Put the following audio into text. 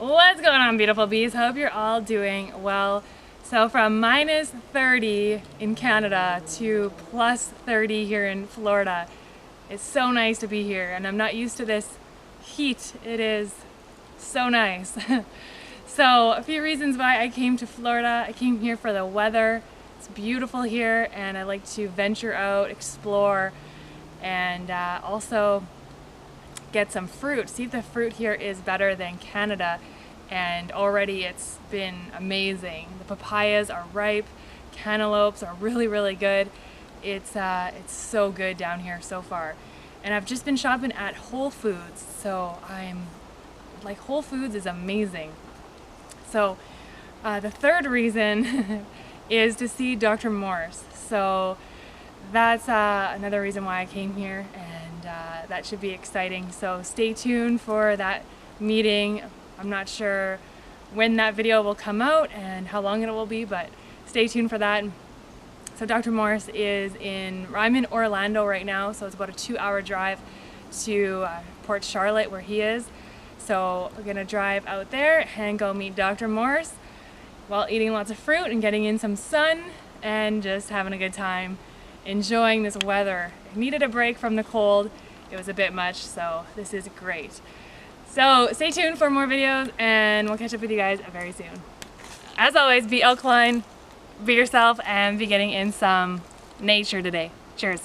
What's going on, beautiful bees? Hope you're all doing well. So from minus 30 in Canada to plus 30 here in Florida, it's so nice to be here, and I'm not used to this heat. It is so nice. So a few reasons why I came to Florida. I came here for the weather. It's beautiful here, and I like to venture out, explore, and also get some fruit. See if the fruit here is better than Canada, and already it's been amazing. The papayas are ripe, cantaloupes are really good. It's so good down here so far. And I've just been shopping at Whole Foods, so I'm like, Whole Foods is amazing. So the third reason is to see Dr. Morse. So that's another reason why I came here, and that should be exciting. So stay tuned for that meeting. I'm not sure when that video will come out and how long it will be, but stay tuned for that. So Dr. Morse I'm in Orlando right now, so it's about a 2-hour drive to Port Charlotte where he is. So we're gonna drive out there and go meet Dr. Morse while eating lots of fruit and getting in some sun and just having a good time, enjoying this weather. I needed a break from the cold. It was a bit much, so this is great. So stay tuned for more videos, and we'll catch up with you guys very soon. As always, be alkaline, be yourself, and be getting in some nature today. Cheers.